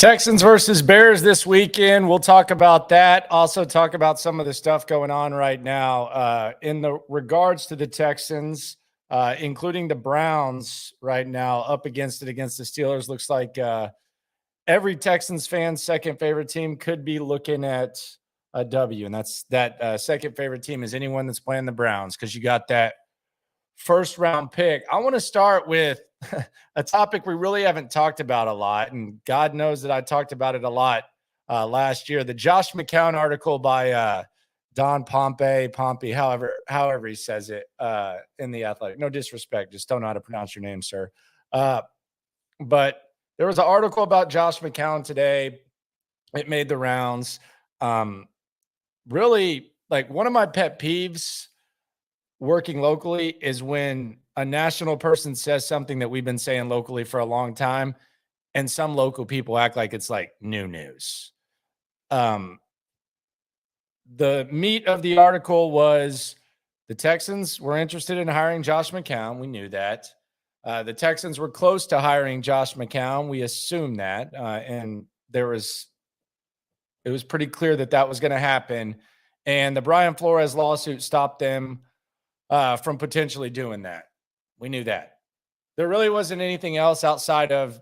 Texans versus Bears this weekend. We'll talk about that. Also talk about some of the stuff going on right now in the regards to the Texans, including the Browns right now up against the Steelers. Looks like every Texans fan's second favorite team could be looking at a W, and that's that second favorite team is anyone that's playing the Browns because you got that first round pick. I want to start with a topic we really haven't talked about a lot, and God knows that I talked about it a lot last year. The Josh McCown article by Don Pompey, however he says it in The Athletic. No disrespect, just don't know how to pronounce your name, sir. But there was an article about Josh McCown today. It made the rounds. Really, like one of my pet peeves working locally is when a national person says something that we've been saying locally for a long time, and some local people act like it's like new news. The meat of the article was the Texans were interested in hiring Josh McCown. We knew that. The Texans were close to hiring Josh McCown. We assumed that. And it was pretty clear that was going to happen. And the Brian Flores lawsuit stopped them from potentially doing that. We knew that. There really wasn't anything else outside of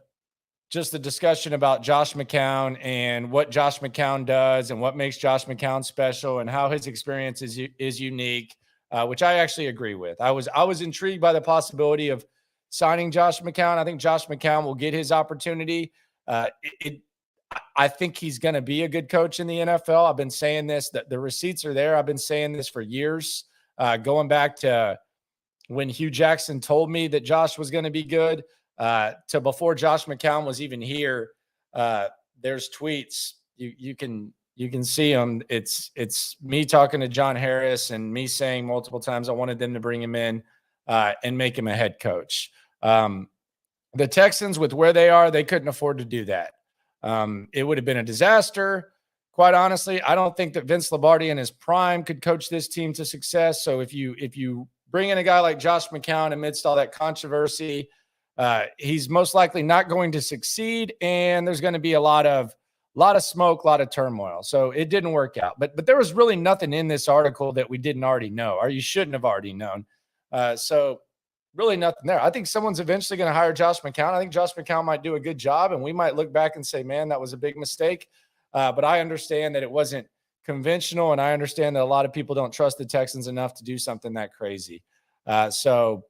just the discussion about Josh McCown and what Josh McCown does and what makes Josh McCown special and how his experience is unique, which I actually agree with. I was intrigued by the possibility of signing Josh McCown. I think Josh McCown will get his opportunity. I think he's going to be a good coach in the NFL. I've been saying this, that the receipts are there. I've been saying this for years, going back to when Hugh Jackson told me that Josh was going to be good, to before Josh McCown was even here. There's tweets. You can see them. It's me talking to John Harris and me saying multiple times I wanted them to bring him in and make him a head coach. The Texans, with where they are, they couldn't afford to do that. It would have been a disaster. Quite honestly, I don't think that Vince Lombardi in his prime could coach this team to success. So if you bring in a guy like Josh McCown amidst all that controversy, he's most likely not going to succeed, and there's going to be a lot of smoke, a lot of turmoil. So it didn't work out. But there was really nothing in this article that we didn't already know, or you shouldn't have already known. So really nothing there. I think someone's eventually going to hire Josh McCown. I think Josh McCown might do a good job, and we might look back and say, man, that was a big mistake. But I understand that it wasn't conventional, and I understand that a lot of people don't trust the Texans enough to do something that crazy. So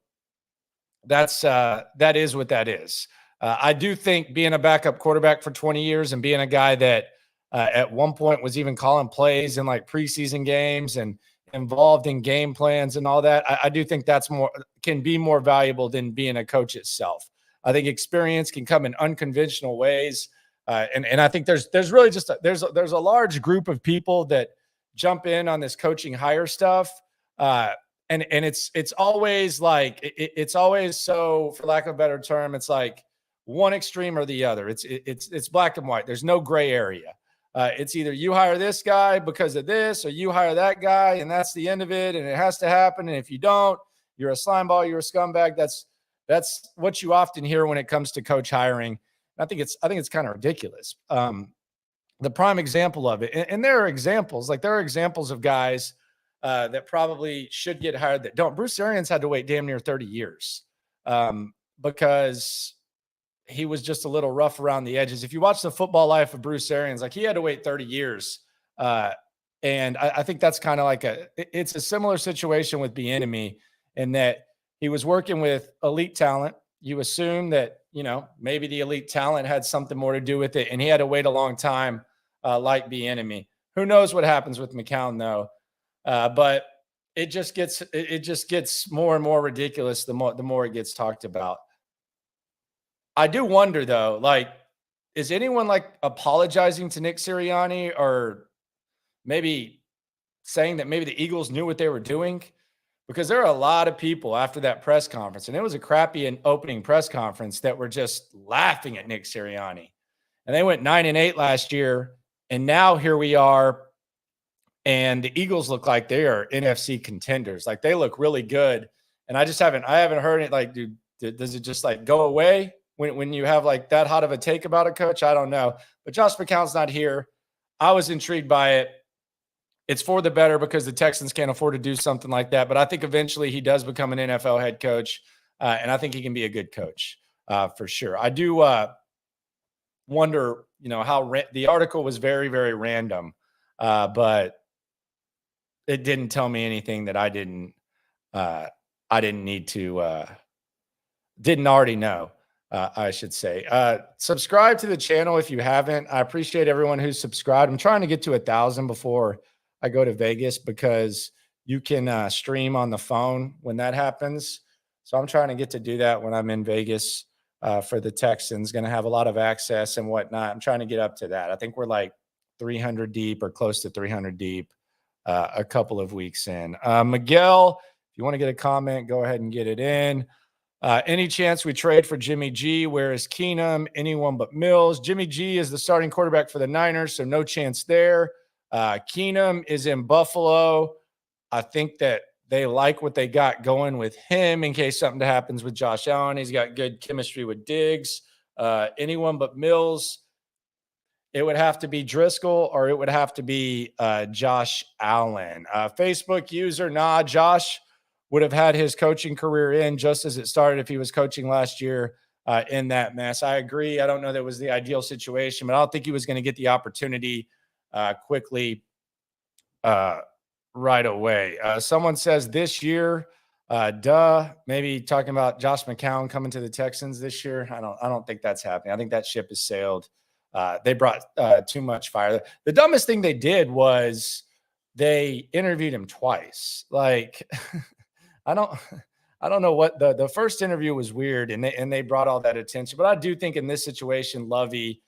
that is what that is. I do think being a backup quarterback for 20 years and being a guy that at one point was even calling plays in like preseason games and involved in game plans and all that, I do think can be more valuable than being a coach itself. I think experience can come in unconventional ways. And I think there's really just there's a large group of people that jump in on this coaching hire stuff. And it's always like it's always, so for lack of a better term, it's like one extreme or the other. It's black and white. There's no gray area. It's either you hire this guy because of this, or you hire that guy, and that's the end of it, and it has to happen. And if you don't, you're a slimeball, you're a scumbag. That's what you often hear when it comes to coach hiring. I think it's kind of ridiculous. The prime example of it, and there are examples of guys that probably should get hired that don't. Bruce Arians had to wait damn near 30 years because he was just a little rough around the edges. If you watch the football life of Bruce Arians, like he had to wait 30 years. And I think that's kind of like it's a similar situation with Bieniemy in that he was working with elite talent. You assume that, maybe the elite talent had something more to do with it, and he had to wait a long time like Bieniemy. Who knows what happens with McCown, though? But it just gets more and more ridiculous the more it gets talked about. I do wonder, though, like, is anyone like apologizing to Nick Sirianni or maybe saying that maybe the Eagles knew what they were doing? Because there are a lot of people after that press conference, and it was a crappy opening press conference, that were just laughing at Nick Sirianni. And they went 9-8 last year, and now here we are, and the Eagles look like they are NFC contenders. Like, they look really good. And I haven't heard it. Like, dude, does it just like go away? when you have like that hot of a take about a coach, I don't know. But Josh McCown's not here. I was intrigued by it. It's for the better because the Texans can't afford to do something like that. But I think eventually he does become an NFL head coach, and I think he can be a good coach for sure. I do wonder, how the article was very, very random, but it didn't tell me anything that I didn't need to didn't already know. I should say. Subscribe to the channel if you haven't. I appreciate everyone who's subscribed. I'm trying to get to 1,000 before I go to Vegas because you can stream on the phone when that happens. So I'm trying to get to do that when I'm in Vegas for the Texans. Going to have a lot of access and whatnot. I'm trying to get up to that. I think we're like 300 deep or close to 300 deep a couple of weeks in. Miguel, if you want to get a comment, go ahead and get it in. Any chance we trade for Jimmy G? Where is Keenum? Anyone but Mills. Jimmy G is the starting quarterback for the Niners, so no chance there. Keenum is in Buffalo. I think that they like what they got going with him in case something happens with Josh Allen. He's got good chemistry with Diggs. Anyone but Mills. It would have to be Driscoll or it would have to be Josh Allen. Facebook user, Josh would have had his coaching career in just as it started if he was coaching last year in that mess. I agree. I don't know that it was the ideal situation, but I don't think he was going to get the opportunity quickly right away. Someone says this year, maybe talking about Josh McCown coming to the Texans this year. I don't think that's happening. I think that ship has sailed. They brought too much fire. The dumbest thing they did was they interviewed him twice. Like, I don't know what the first interview was weird and they brought all that attention. But I do think in this situation, Lovey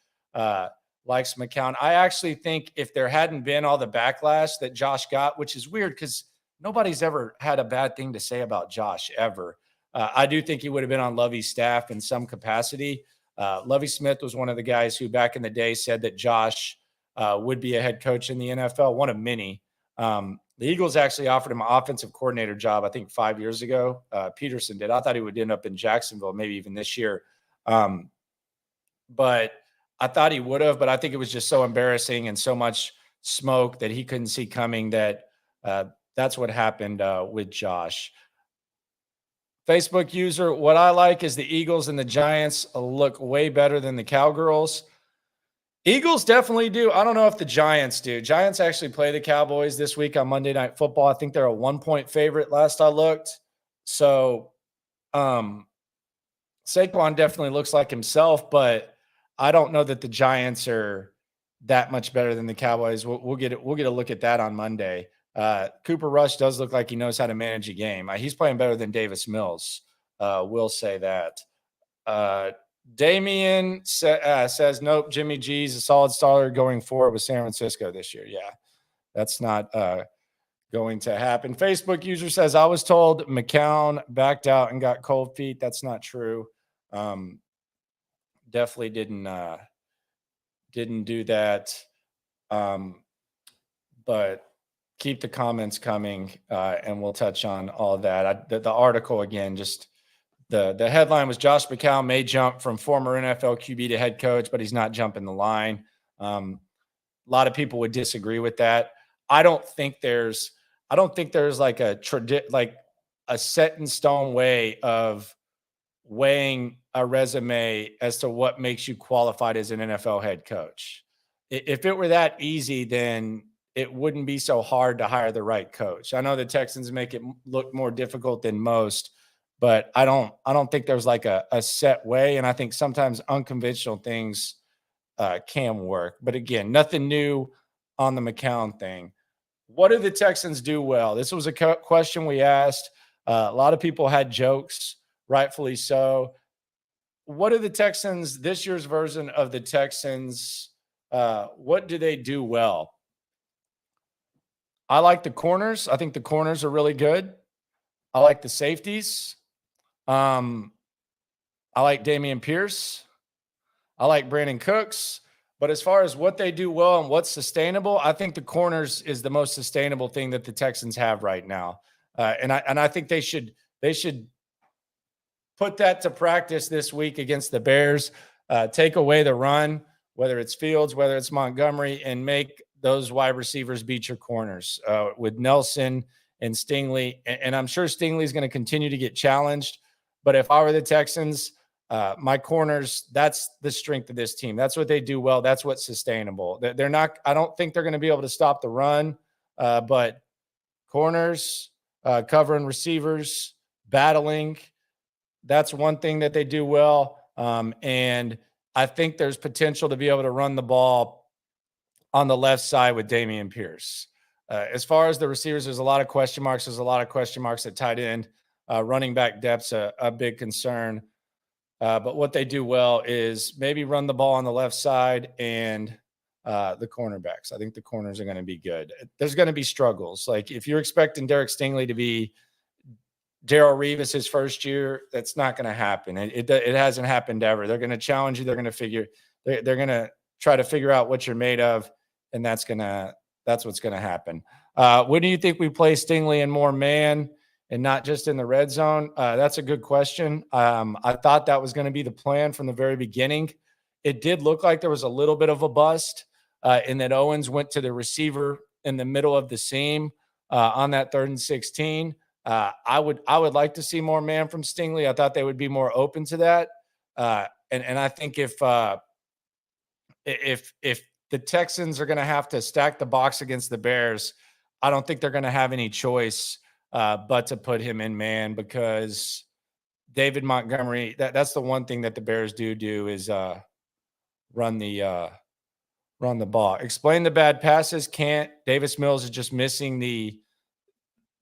likes McCown. I actually think if there hadn't been all the backlash that Josh got, which is weird because nobody's ever had a bad thing to say about Josh ever. I do think he would have been on Lovey's staff in some capacity. Lovey Smith was one of the guys who back in the day said that Josh would be a head coach in the NFL, one of many. The Eagles actually offered him an offensive coordinator job, I think 5 years ago. Peterson did. I thought he would end up in Jacksonville, maybe even this year. But I thought he would have, but I think it was just so embarrassing and so much smoke that he couldn't see coming that that's what happened with Josh. Facebook user, what I like is the Eagles and the Giants look way better than the Cowgirls. Eagles definitely do. I don't know if the Giants do. Giants actually play the Cowboys this week on Monday Night Football. I think they're a 1-point favorite last I looked. So Saquon definitely looks like himself, but I don't know that the Giants are that much better than the Cowboys. We'll get a look at that on Monday. Cooper Rush does look like he knows how to manage a game. He's playing better than Davis Mills. We'll say that. Damian says, nope, Jimmy G's a solid starter going forward with San Francisco this year. Yeah, that's not going to happen. Facebook user says, I was told McCown backed out and got cold feet. That's not true. Definitely didn't do that. But keep the comments coming and we'll touch on all of that. The article, again, just the headline was Josh McCown may jump from former NFL QB to head coach, but he's not jumping the line. A lot of people would disagree with that. I don't think there's like a set in stone way of weighing a resume as to what makes you qualified as an NFL head coach. If it were that easy, then it wouldn't be so hard to hire the right coach. I know the Texans make it look more difficult than most, but I don't think there's like a set way. And I think sometimes unconventional things can work. But again, nothing new on the McCown thing. What do the Texans do well? This was a question we asked. A lot of people had jokes, rightfully so. What do the Texans, this year's version of the Texans, what do they do well? I like the corners. I think the corners are really good. I like the safeties. I like Dameon Pierce. I like Brandon Cooks. But as far as what they do well and what's sustainable, I think the corners is the most sustainable thing that the Texans have right now. And I think they should put that to practice this week against the Bears. Take away the run, whether it's Fields, whether it's Montgomery, and make those wide receivers beat your corners with Nelson and Stingley. And I'm sure Stingley is going to continue to get challenged. But if I were the Texans, my corners, that's the strength of this team. That's what they do well. That's what's sustainable. They're not, I don't think they're going to be able to stop the run, but corners, covering receivers, battling, that's one thing that they do well. And I think there's potential to be able to run the ball on the left side with Dameon Pierce. As far as the receivers, there's a lot of question marks. There's a lot of question marks at tight end. Running back depth's a big concern. But what they do well is maybe run the ball on the left side and the cornerbacks. I think the corners are going to be good. There's going to be struggles. Like if you're expecting Derek Stingley to be Darrelle Revis his first year, that's not going to happen. It hasn't happened ever. They're going to challenge you. They're going to they're going to try to figure out what you're made of, and that's what's going to happen. When do you think we play Stingley in more man and not just in the red zone? That's a good question. I thought that was going to be the plan from the very beginning. It did look like there was a little bit of a bust in that Owens went to the receiver in the middle of the seam on that 3rd and 16. I would like to see more man from Stingley. I thought they would be more open to that. And I think if the Texans are going to have to stack the box against the Bears, I don't think they're going to have any choice but to put him in man, because David Montgomery, that's the one thing that the Bears do is run the ball. Explain the bad passes. Can't. Davis Mills is just missing the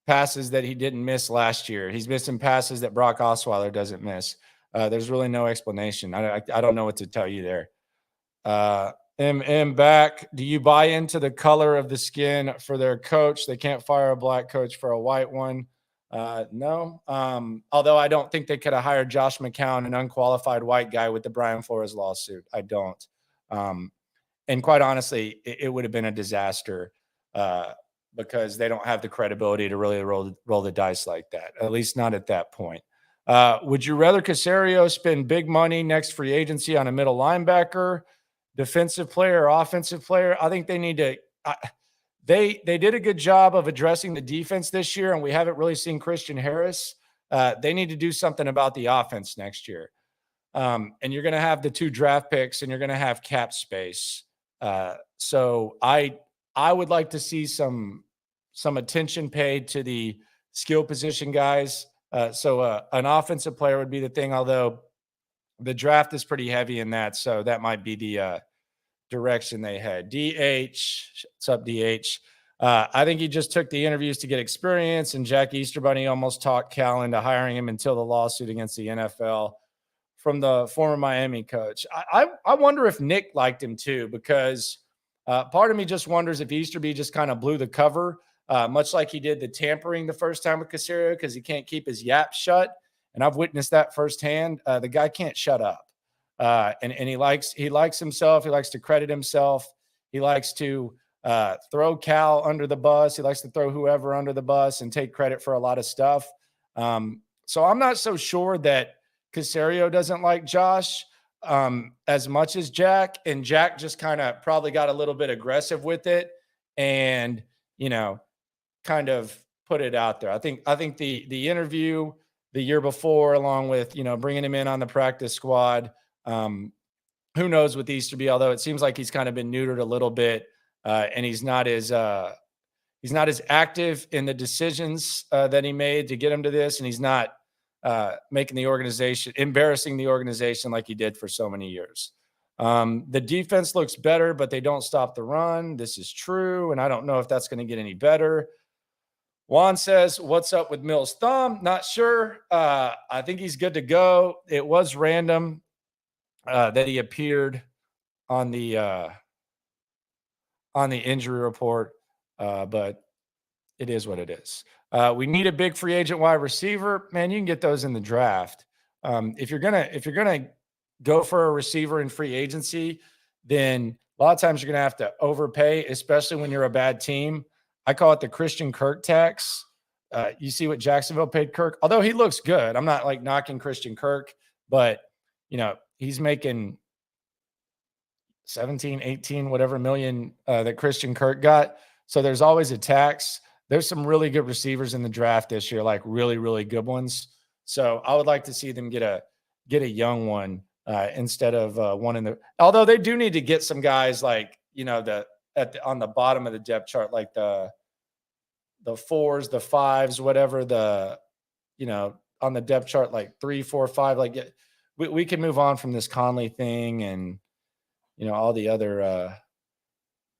passes that he didn't miss last year. He's missing passes that Brock Osweiler doesn't miss. There's really no explanation. I don't know what to tell you there. Back. Do you buy into the color of the skin for their coach? They can't fire a black coach for a white one. No. Although I don't think they could have hired Josh McCown, an unqualified white guy, with the Brian Flores lawsuit. I don't. And quite honestly, it would have been a disaster because they don't have the credibility to really roll the dice like that, at least not at that point. Would you rather Caserio spend big money next free agency on a middle linebacker, defensive player, or offensive player? I think they need to they did a good job of addressing the defense this year, and we haven't really seen Christian Harris. They need to do something about the offense next year. And you're going to have the 2 draft picks, and you're going to have cap space. So I would like to see some attention paid to the skill position guys. So an offensive player would be the thing, although the draft is pretty heavy in that. So that might be the direction they head. DH, what's up, DH? I think he just took the interviews to get experience, and Jack Easterbunny almost talked Cal into hiring him until the lawsuit against the NFL from the former Miami coach. I wonder if Nick liked him too, because part of me just wonders if Easterby just kind of blew the cover, much like he did the tampering the first time with Caserio, because he can't keep his yap shut. And I've witnessed that firsthand. The guy can't shut up. And he likes himself. He likes to credit himself. He likes to throw Cal under the bus. He likes to throw whoever under the bus and take credit for a lot of stuff. So I'm not so sure that Caserio doesn't like Josh as much as Jack, and Jack just kind of probably got a little bit aggressive with it and, kind of put it out there. I think the interview the year before, along with, bringing him in on the practice squad, who knows with Easterby, although it seems like he's kind of been neutered a little bit, and he's not as active in the decisions that he made to get him to this, and he's not embarrassing the organization like he did for so many years. The defense looks better, but they don't stop the run. This is true, and I don't know if that's going to get any better. Juan says, what's up with Mills' thumb? Not sure. I think he's good to go. It was random that he appeared on the injury report, but it is what it is. We need a big free agent wide receiver. Man, you can get those in the draft. If you're gonna go for a receiver in free agency, then a lot of times you're gonna have to overpay, especially when you're a bad team. I call it the Christian Kirk tax. You see what Jacksonville paid Kirk, although he looks good. I'm not like knocking Christian Kirk, but he's making 17, 18, whatever million that Christian Kirk got. So there's always a tax. There's some really good receivers in the draft this year, like really, really good ones. So I would like to see them get a young one instead of one in the. Although they do need to get some guys like on the bottom of the depth chart, like the fours, the fives, whatever on the depth chart, like 3, 4, 5. Like we can move on from this Conley thing and all the other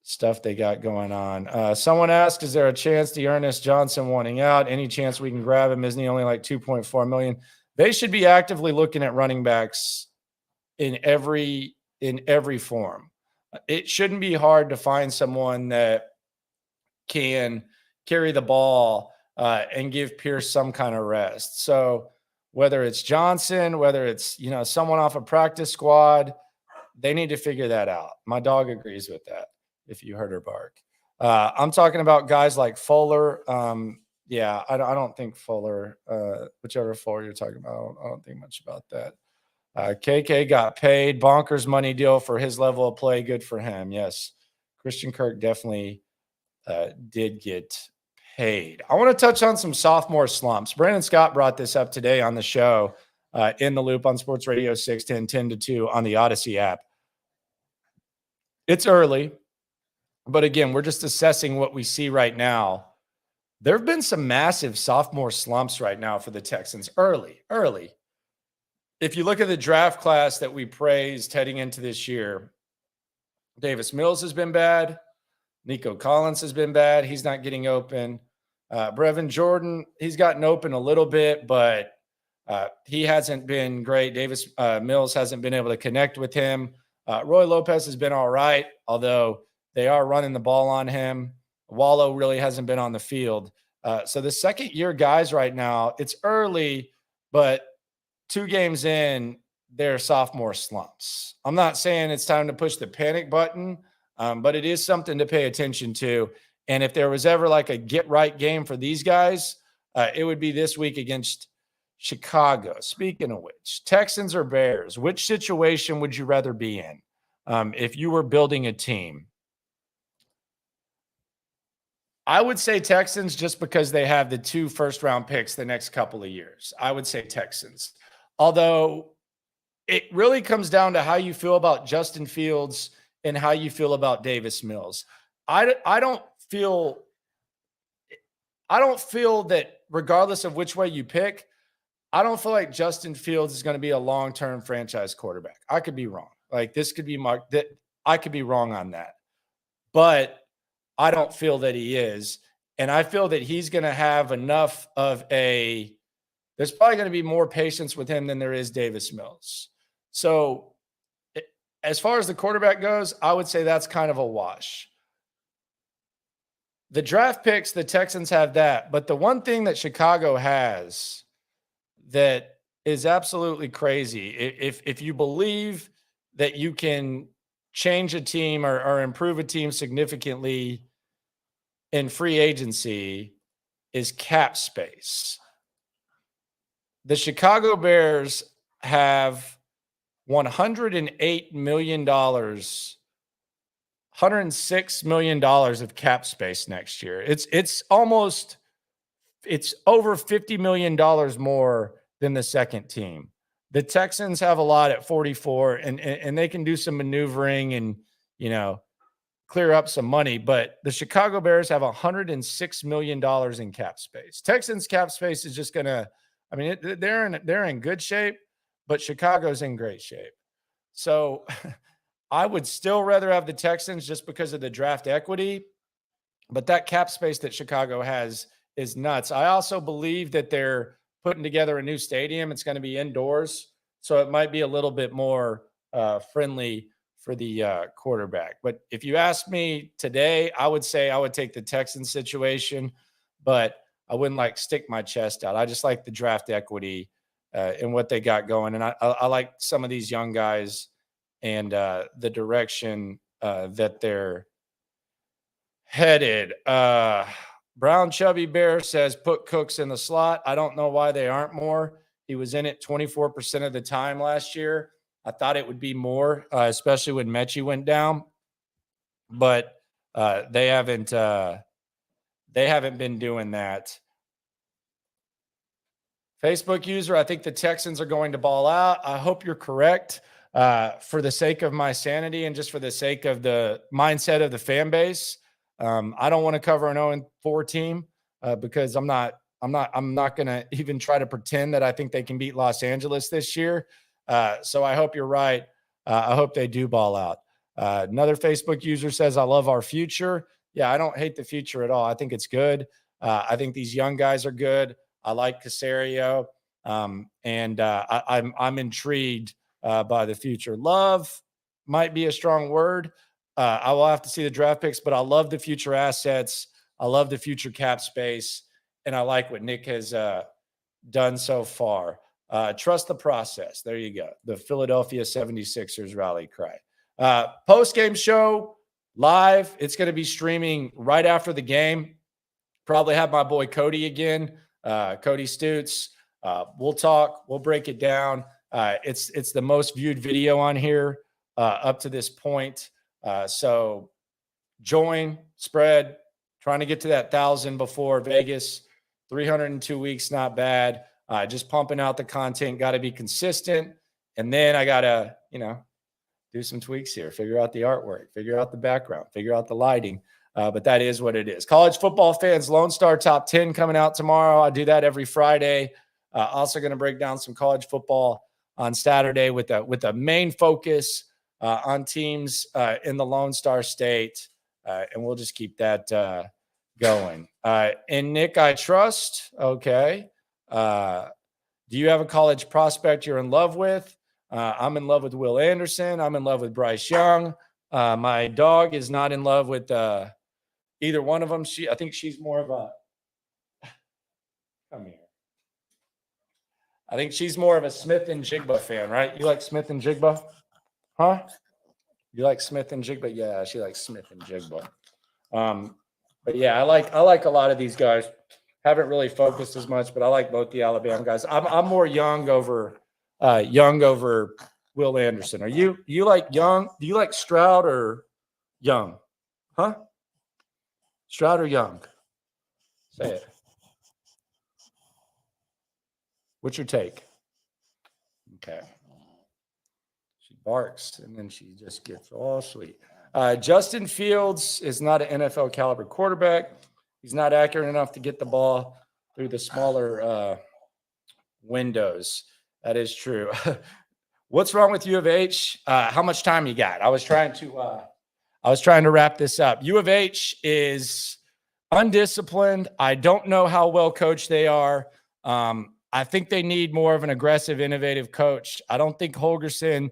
stuff they got going on. Someone asked, is there a chance Dearness Johnson wanting out? Any chance we can grab him? Isn't he only like $2.4 million? They should be actively looking at running backs in every form. It shouldn't be hard to find someone that can carry the ball and give Pierce some kind of rest. So whether it's Johnson, whether it's someone off a practice squad, they need to figure that out. My dog agrees with that, if you heard her bark. I'm talking about guys like Fuller. I don't think Fuller, whichever Fuller you're talking about, I don't think much about that. KK got paid. Bonkers money deal for his level of play. Good for him. Yes. Christian Kirk definitely did get paid. I want to touch on some sophomore slumps. Brandon Scott brought this up today on the show, in the Loop on Sports Radio 610, 10 to 2 on the Odyssey app. It's early, but again, we're just assessing what we see right now. There have been some massive sophomore slumps right now for the Texans early. If you look at the draft class that we praised heading into this year, Davis Mills has been bad. Nico Collins has been bad. He's not getting open. Brevin Jordan, he's gotten open a little bit, but he hasn't been great. Davis Mills hasn't been able to connect with him. Roy Lopez has been all right, although they are running the ball on him. Wallow really hasn't been on the field. So the second-year guys right now, it's early, but 2 games in, they're sophomore slumps. I'm not saying it's time to push the panic button, but it is something to pay attention to. And if there was ever like a get-right game for these guys, it would be this week against Chicago. Speaking of which, Texans or Bears, which situation would you rather be in if you were building a team? I would say Texans just because they have the 2 first-round picks the next couple of years. I would say Texans. Although it really comes down to how you feel about Justin Fields and how you feel about Davis Mills. I don't feel that regardless of which way you pick, I don't feel like Justin Fields is going to be a long-term franchise quarterback. I could be wrong. Like this could be I could be wrong on that. But I don't feel that he is. And I feel that he's going to have enough of there's probably going to be more patience with him than there is Davis Mills. So as far as the quarterback goes, I would say that's kind of a wash. The draft picks, the Texans have that. But the one thing that Chicago has that is absolutely crazy, if you believe that you can change a team or improve a team significantly in free agency, is cap space. The Chicago Bears have $108 million, $106 million of cap space next year. It's over $50 million more than the second team. The Texans have a lot at 44 and they can do some maneuvering and, clear up some money, but the Chicago Bears have $106 million in cap space. Texans cap space is just they're in good shape, but Chicago's in great shape. So I would still rather have the Texans just because of the draft equity, but that cap space that Chicago has is nuts. I also believe that they're putting together a new stadium. It's going to be indoors, so it might be a little bit more friendly for the quarterback. But if you ask me today, I would say I would take the Texans situation, but I wouldn't stick my chest out. I just like the draft equity and what they got going. And I like some of these young guys and the direction that they're headed. Brown Chubby Bear says put Cooks in the slot. I don't know why they aren't more. He was in it 24% of the time last year. I thought it would be more, especially when Mechie went down, but they haven't been doing that. Facebook user, I think the Texans are going to ball out. I hope you're correct. For the sake of my sanity and just for the sake of the mindset of the fan base, I don't want to cover an 0-4 team because I'm not going to even try to pretend that I think they can beat Los Angeles this year. So I hope you're right. I hope they do ball out. Another Facebook user says, I love our future. Yeah, I don't hate the future at all. I think it's good. I think these young guys are good. I like Caserio. And I'm intrigued by the future. Love might be a strong word. I will have to see the draft picks, but I love the future assets. I love the future cap space. And I like what Nick has done so far. Trust the process. There you go. The Philadelphia 76ers rally cry. Post-game show live. It's going to be streaming right after the game. Probably have my boy Cody again, Cody Stutes. We'll talk. We'll break it down. It's the most viewed video on here up to this point. So join, spread, trying to get to that 1,000 before Vegas. 302 weeks, not bad. Just pumping out the content. Got to be consistent. And then I got to, do some tweaks here, figure out the artwork, figure out the background, figure out the lighting. But that is what it is. College football fans, Lone Star Top 10 coming out tomorrow. I do that every Friday. Also going to break down some college football on Saturday with a main focus on teams in the Lone Star State. And we'll just keep that going. And Nick, I trust. Okay. Do you have a college prospect you're in love with? I'm in love with Will Anderson. I'm in love with Bryce Young. My dog is not in love with either one of them. I think she's more of a come here. I think she's more of a Smith and Jigba fan, right? You like Smith and Jigba? Huh? You like Smith and Jigba? Yeah, she likes Smith and Jigba. But yeah, I like a lot of these guys. Haven't really focused as much, but I like both the Alabama guys. I'm more Young over Will Anderson. Are you like Young? Do you like Stroud or Young? Huh? Stroud or Young? Say it. What's your take? Okay. She barks, and then she just gets all sweet. Justin Fields is not an NFL caliber quarterback. He's not accurate enough to get the ball through the smaller windows. That is true. What's wrong with U of H? How much time you got? I was trying to wrap this up. U of H is undisciplined. I don't know how well coached they are. I think they need more of an aggressive, innovative coach. I don't think Holgerson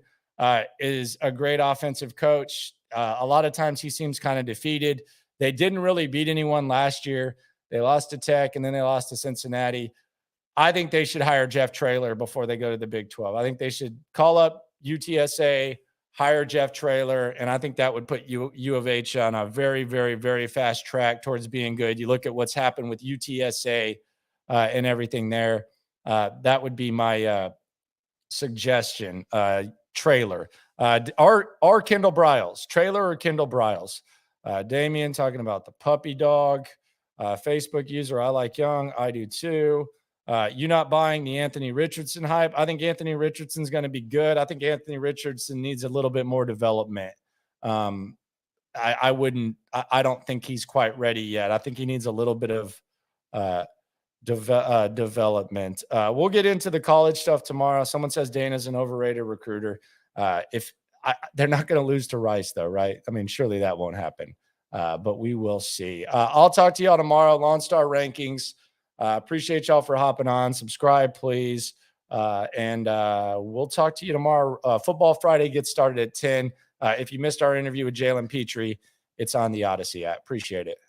is a great offensive coach. A lot of times he seems kind of defeated. They didn't really beat anyone last year. They lost to Tech, and then they lost to Cincinnati. I think they should hire Jeff Traylor before they go to the Big 12. I think they should call up UTSA, hire Jeff Traylor, and I think that would put U of H on a very, very, very fast track towards being good. You look at what's happened with UTSA and everything there. That would be my suggestion. Traylor. Or Kendall Briles. Traylor or Kendall Briles. Damian talking about the puppy dog. Facebook user, I like Young. I do too. You not buying the Anthony Richardson hype? I think Anthony Richardson's going to be good. I think Anthony Richardson needs a little bit more development. I don't think he's quite ready yet. I think he needs a little bit of development. We'll get into the college stuff tomorrow. Someone says Dana's an overrated recruiter. They're not going to lose to Rice, though, right? I mean, surely that won't happen. But we will see. I'll talk to y'all tomorrow. Lone Star rankings. Appreciate y'all for hopping on. Subscribe, please. And we'll talk to you tomorrow. Football Friday gets started at 10. If you missed our interview with Jalen Petrie, it's on the Odyssey app. Appreciate it.